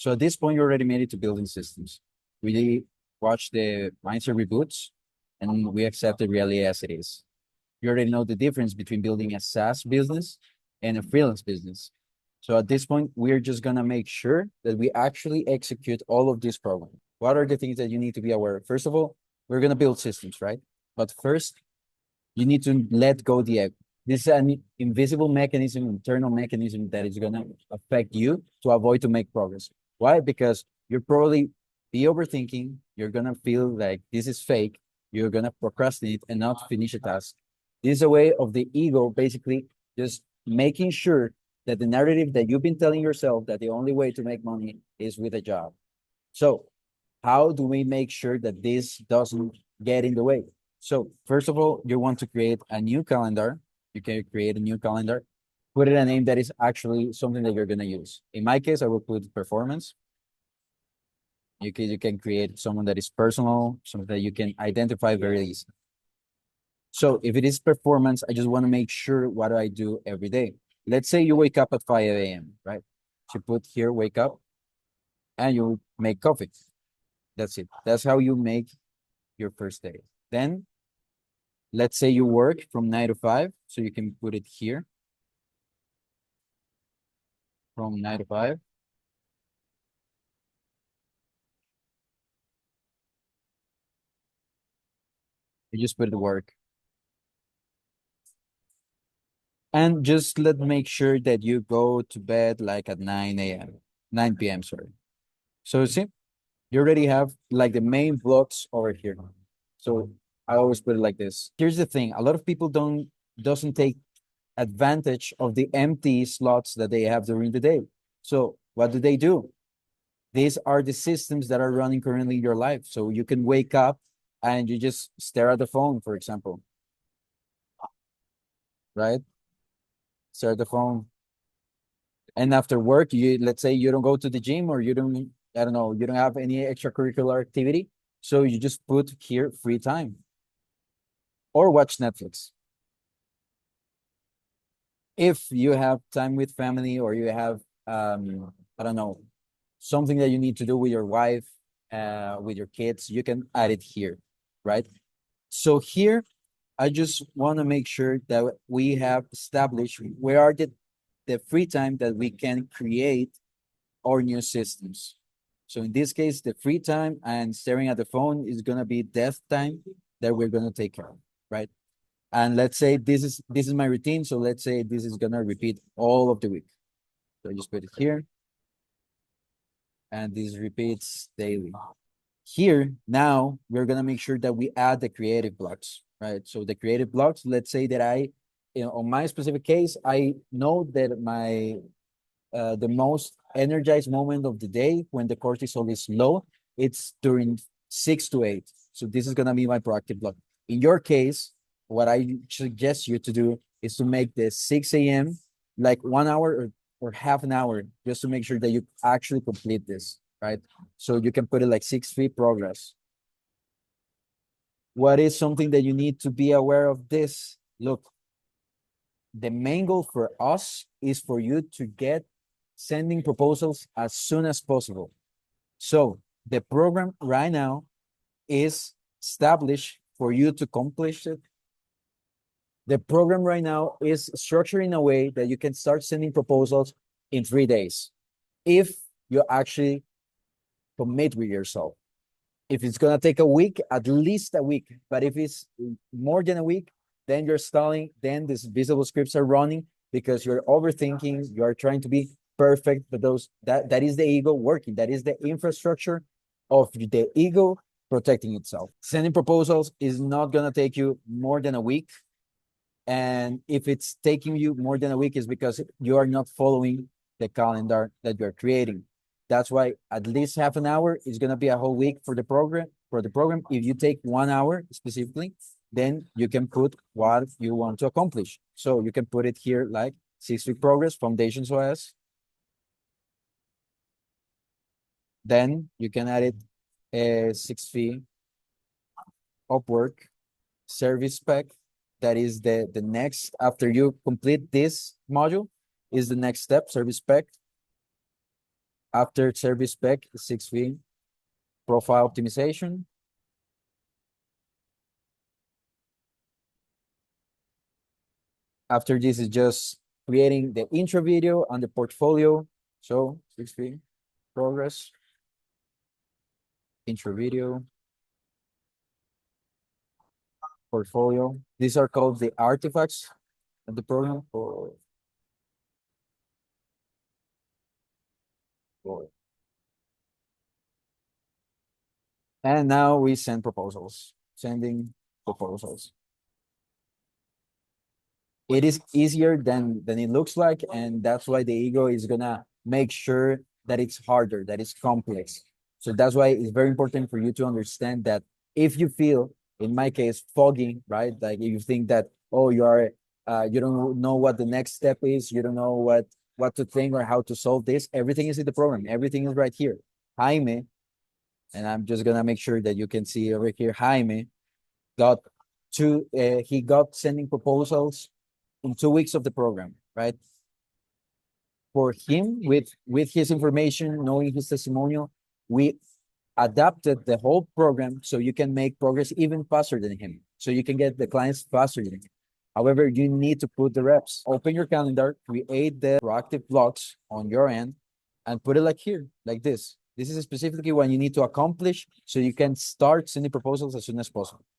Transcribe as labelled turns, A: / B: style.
A: So at this point, you already made it to building systems. We watched the mindset reboots and we accepted reality as it is. You already know the difference between building a SaaS business and a freelance business. So at this point, we're just gonna make sure that we actually execute all of this program. What are the things that you need to be aware of? First of all, we're gonna build systems, right? But first, you need to let go the ego. This is an invisible mechanism, internal mechanism that is gonna affect you to avoid to make progress. Why? Because you're probably be overthinking. You're gonna feel like this is fake. You're gonna procrastinate and not finish a task. This is a way of the ego basically just making sure that the narrative that you've been telling yourself that the only way to make money is with a job. So how do we make sure that this doesn't get in the way? So first of all, you want to create a new calendar. You can create a new calendar, put it a name that is actually something that you're going to use. In my case, I will put performance. You can create someone that is personal, something that you can identify very easily. So if it is performance, I just want to make sure what do I do every day. Let's say you wake up at 5 a.m., right? So you put here, wake up, and you make coffee. That's it. That's how you make your first day. Then let's say you work from 9 to 5. So you can put it here from 9 to 5. You just put it work. And just let make sure that you go to bed like at 9 a.m., 9 p.m., sorry. So see, you already have like the main blocks over here. So I always put it like this. Here's the thing. A lot of people doesn't take advantage of the empty slots that they have during the day. So what do? These are the systems that are running currently in your life. So you can wake up and you just stare at the phone, for example, right? Stare at the phone. And after work, let's say you don't go to the gym or you don't, I don't know, you don't have any extracurricular activity. So you just put here free time or watch Netflix. If you have time with family or you have, I don't know, something that you need to do with your wife, with your kids, you can add it here, right? So here, I just want to make sure that we have established where are the free time that we can create our new systems. So in this case, the free time and staring at the phone is going to be death time that we're going to take care of, right? And let's say this is my routine. So let's say this is going to repeat all of the week. So I just put it here and this repeats daily. Here, now we're gonna make sure that we add the creative blocks, right? So the creative blocks, let's say that on my specific case, I know that the most energized moment of the day when the cortisol is low, it's during 6 to 8. So this is gonna be my proactive block. In your case, what I suggest you to do is to make the 6 a.m. like 1 hour or half an hour, just to make sure that you actually complete this, right? So you can put it like 6 feet progress. What is something that you need to be aware of this? Look, the main goal for us is for you to get sending proposals as soon as possible. So the program right now is established for you to accomplish it. The program right now is structured in a way that you can start sending proposals in 3 days if you actually commit with yourself. If it's gonna take a week, at least a week. But if it's more than a week, then you're stalling. Then these visible scripts are running because you're overthinking. You're trying to be perfect. But that is the ego working. That is the infrastructure of the ego protecting itself. Sending proposals is not gonna take you more than a week. And if it's taking you more than a week, is because you are not following the calendar that you're creating. That's why at least half an hour is gonna be a whole week for the program. If you take 1 hour specifically, then you can put what you want to accomplish. So you can put it here like 6 week progress, Foundations OS. Then you can add it a 6 fee Upwork service spec. That is the next, after you complete this module, is the next step, service spec. After service spec, 6V, profile optimization. After this is just creating the intro video and the portfolio. So 6V, progress, intro video, portfolio. These are called the artifacts of the program. And now we send proposals, sending proposals. It is easier than it looks like, and that's why the ego is gonna make sure that it's harder, that it's complex. So that's why it's very important for you to understand that if you feel, in my case, foggy, right? Like if you think that, oh, you don't know what the next step is, you don't know what to think or how to solve this. Everything is in the program. Everything is right here. Jaime, and I'm just gonna make sure that you can see over here. Jaime got he got sending proposals in 2 weeks of the program, right? For him, with his information, knowing his testimonial, we adapted the whole program so you can make progress even faster than him. So you can get the clients faster than him. However, you need to put the reps. Open your calendar, create the proactive blocks on your end, and put it like here, like this. This is specifically what you need to accomplish so you can start sending proposals as soon as possible.